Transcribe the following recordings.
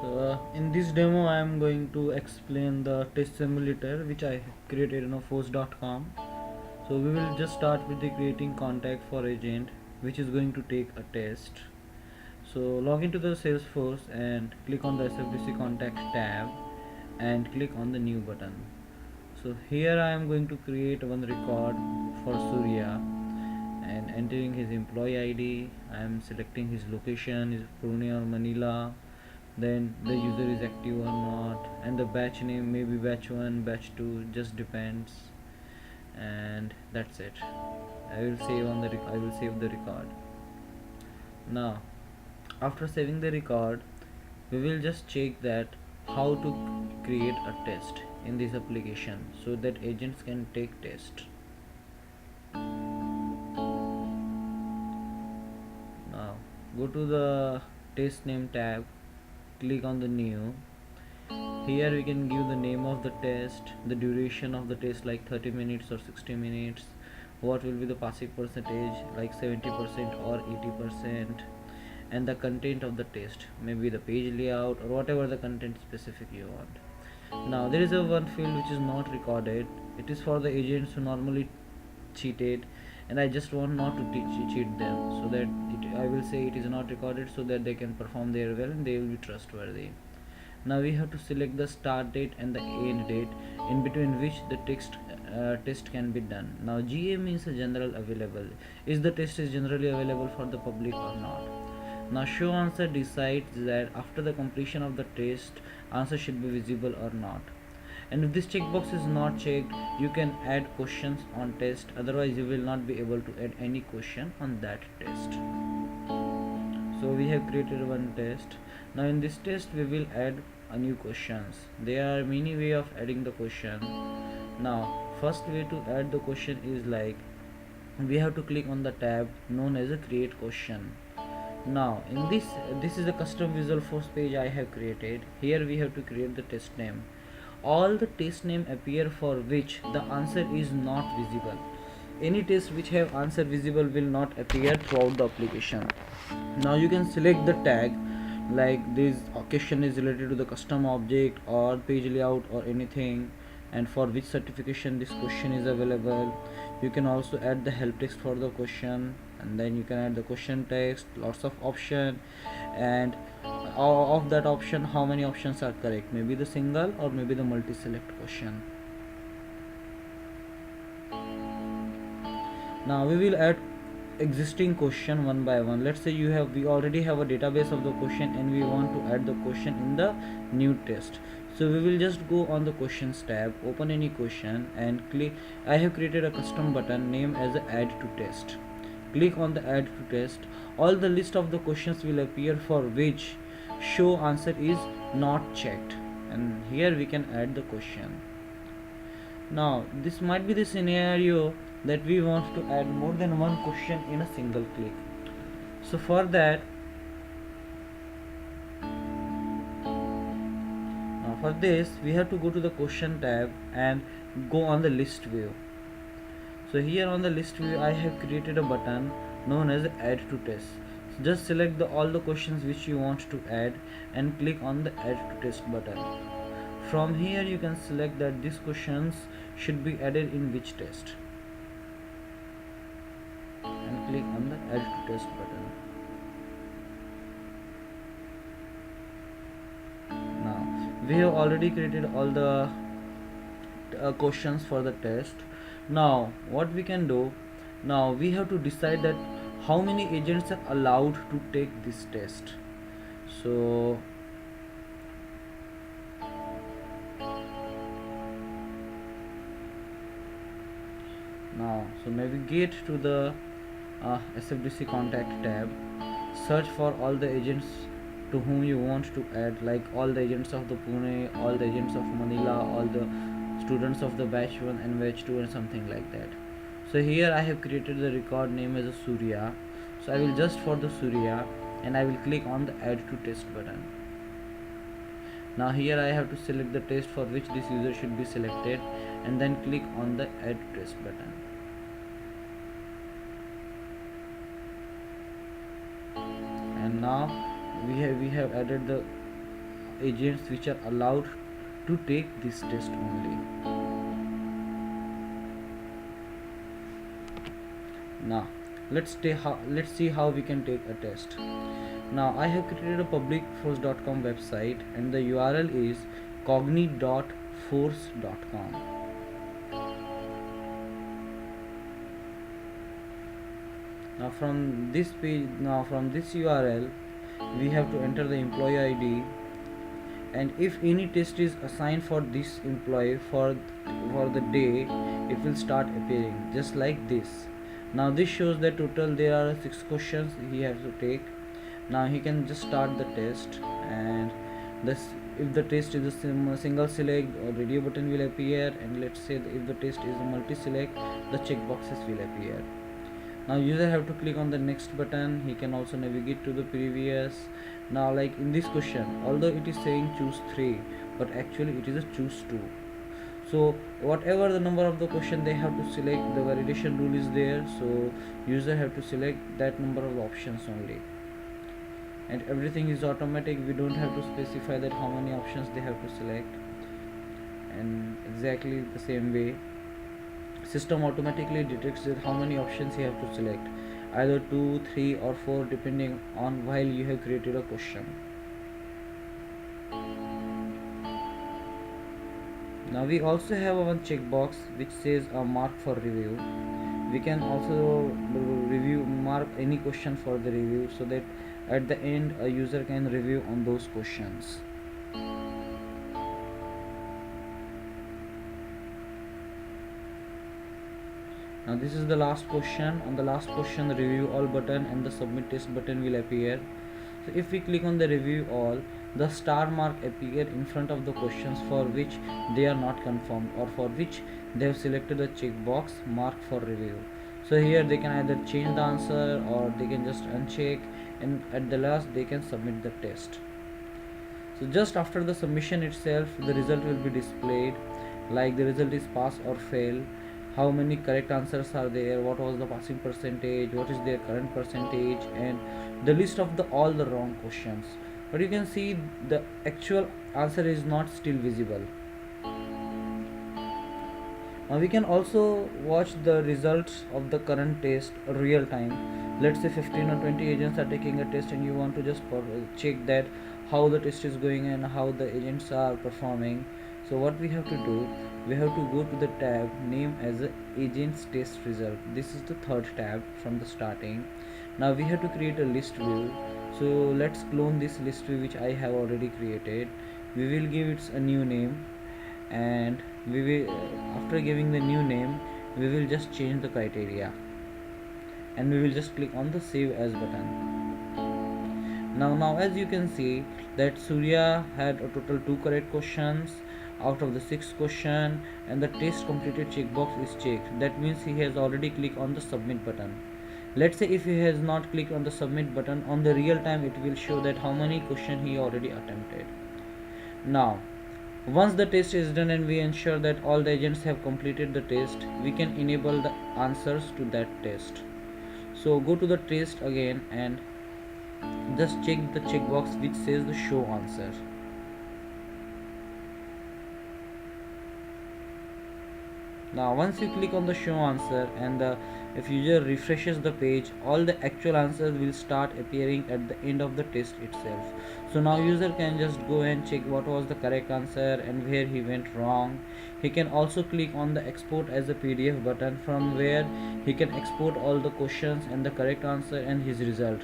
In this demo I am going to explain the test simulator which I created in force.com. So we will just start with the creating contact for agent which is going to take a test. So log into the Salesforce and click on the SFDC contact tab and click on the new button. So here I am going to create one record for Surya and entering his employee ID. I am selecting his location is Pune or Manila, then the user is active or not, and the batch name may be batch 1, batch 2, just depends, and that's it. I will save the record. Now after saving the record, we will just check that how to create a test in this application so that agents can take test. Now go to the test name tab, click on the new. Here we can give the name of the test, the duration of the test like 30 minutes or 60 minutes, what will be the passing percentage like 70% or 80%, and the content of the test, maybe the page layout or whatever the content specific you want. Now there is a one field which is not recorded. It is for the agents who normally cheated, and I just want not to cheat them, so that I will say it is not recorded so that they can perform their well and they will be trustworthy. Now we have to select the start date and the end date in between which the test can be done. Now GA means a general available. Is the test is generally available for the public or not? Now show answer decides that after the completion of the test, answer should be visible or not. And if this checkbox is not checked, you can add questions on test, otherwise you will not be able to add any question on that test. So we have created one test. Now in this test we will add a new questions. There are many way of adding the question. Now first way to add the question is like we have to click on the tab known as a create question. Now in this is a custom Visualforce page I have created. Here we have to create the test name. All the test name appear for which the answer is not visible. Any test which have answer visible will not appear throughout the application. Now you can select the tag like this question is related to the custom object or page layout or anything, and for which certification this question is available. You can also add the help text for the question, and then you can add the question text, lots of option, and of that option how many options are correct, maybe the single or maybe the multi select question. Now we will add existing question one by one. Let's say we already have a database of the question and we want to add the question in the new test. So we will just go on the questions tab, open any question and click. I have created a custom button named as add to test. Click on the add to test. All the list of the questions will appear for which show answer is not checked, and here we can add the question. Now this might be the scenario that we want to add more than one question in a single click. So for that, for this we have to go to the question tab and go on the list view. So here on the list view I have created a button known as add to test. So just select all the questions which you want to add and click on the add to test button. From here you can select that these questions should be added in which test and click on the add to test button. Now we have already created all the questions for the test. Now what we can do, now we have to decide that how many agents are allowed to take this test. So now navigate to the SFDC contact tab, search for all the agents to whom you want to add, like all the agents of the Pune, all the agents of Manila, all the students of the batch 1 and batch 2 and something like that. So here I have created the record name as a Surya. So I will just for the Surya and I will click on the add to test button. Now here I have to select the test for which this user should be selected and then click on the add to test button. And now we have added the agents which are allowed to take this test only. Now let's see how we can take a test. Now I have created a publicforce.com website and the URL is cogni.force.com. Now from this URL we have to enter the employee ID, and if any test is assigned for this employee for the day, it will start appearing just like this. Now this shows that total there are 6 questions he has to take. Now he can just start the test, and this if the test is a single select or radio button will appear, and let's say if the test is a multi select, the check boxes will appear. Now user have to click on the next button. He can also navigate to the previous. Now like in this question, although it is saying choose 3, but actually it is a choose 2. So whatever the number of the question they have to select, the validation rule is there, so user have to select that number of options only, and everything is automatic. We don't have to specify that how many options they have to select, and exactly the same way system automatically detects that how many options you have to select, either 2, 3 or 4 depending on while you have created a question. Now we also have one checkbox which says a mark for review. We can also mark any question for the review, so that at the end a user can review on those questions. Now this is the last question. On the last question, the review all button and the submit test button will appear. So if we click on the review all, the star mark appear in front of the questions for which they are not confirmed, or for which they have selected the checkbox mark for review. So here they can either change the answer or they can just uncheck, and at the last they can submit the test. So just after the submission itself, the result will be displayed, like the result is pass or fail, how many correct answers are there, what was the passing percentage, what is their current percentage, and the list of the all the wrong questions. But you can see the actual answer is not still visible. Now we can also watch the results of the current test real time. Let's say 15 or 20 agents are taking a test and you want to just check that how the test is going and how the agents are performing. So what we have to do, we have to go to the tab name as a agents test result. This is the third tab from the starting. Now we have to create a list view. So let's clone this list view which I have already created. We will give it a new name, and we will after giving the new name we will just change the criteria, and we will just click on the save as button. Now as you can see that Surya had a total 2 correct questions out of the 6 question, and the test completed checkbox is checked. That means he has already clicked on the submit button. Let's say if he has not clicked on the submit button, on the real time it will show that how many question he already attempted. Now once the test is done and we ensure that all the agents have completed the test, we can enable the answers to that test. So go to the test again and just check the checkbox which says the show answer. Now once you click on the show answer and if user refreshes the page, all the actual answers will start appearing at the end of the test itself. So now user can just go and check what was the correct answer and where he went wrong. He can also click on the export as a PDF button, from where he can export all the questions and the correct answer and his result,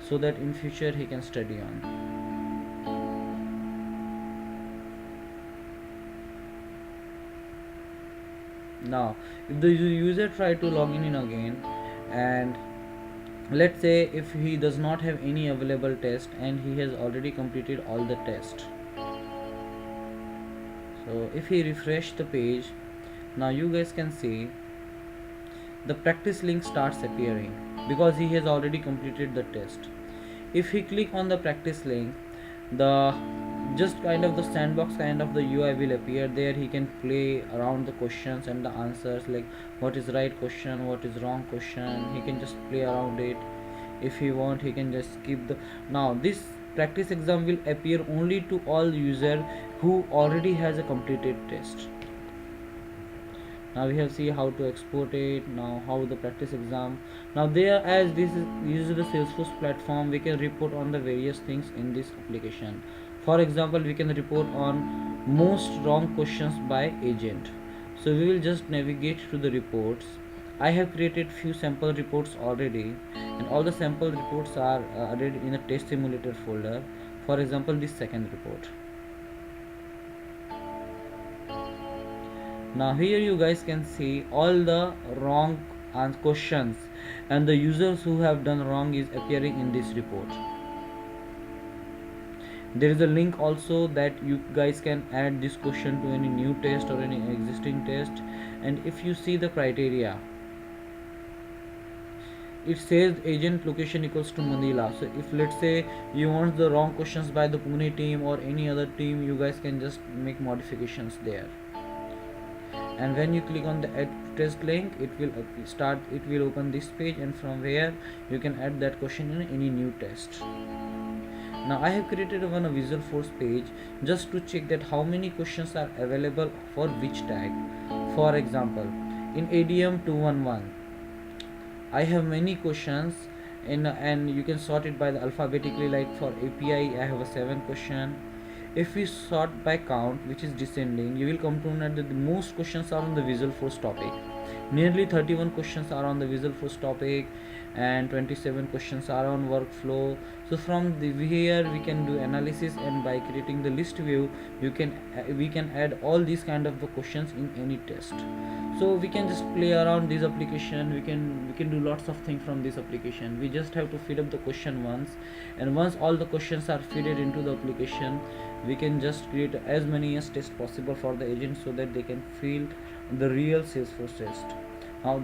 so that in future he can study on. Now if the user try to log in again, and let's say if he does not have any available test and he has already completed all the test, so if he refresh the page, now you guys can see the practice link starts appearing because he has already completed the test. If he click on the practice link, the just kind of the sandbox kind of the UI will appear there. He can play around the questions and the answers, like what is right question, what is wrong question. He can just play around it. If he want, he can just skip the. Now this practice exam will appear only to all user who already has a completed test. Now we have see how to export it. Now how the practice exam. Now there, as this is the Salesforce platform, we can report on the various things in this application. For example, we can report on most wrong questions by agent. So we will just navigate to the reports. I have created few sample reports already, and all the sample reports are added in a test simulator folder. For example, this second report. Now here you guys can see all the wrong questions, and the users who have done wrong is appearing in this report. There is a link also that you guys can add this question to any new test or any existing test. And if you see the criteria, it says agent location equals to Manila. So if let's say you want the wrong questions by the Pune team or any other team, you guys can just make modifications there. And when you click on the add test link, it will open this page, and from where you can add that question in any new test. Now I have created a Visual Force page just to check that how many questions are available for which tag. For example, in ADM 211 I have many questions and you can sort it by the alphabetically. Like for API I have a 7 question. If we sort by count, which is descending, you will come to know that the most questions are on the Visual Force topic. Nearly 31 questions are on the Visual Force topic, and 27 questions are on workflow. So from here we can do analysis, and by creating the list view, we can add all these kind of the questions in any test. So we can just play around this application. We can do lots of things from this application. We just have to feed up the question once, and once all the questions are fed into the application, we can just create as many as tests possible for the agent so that they can feel the real Salesforce test. Now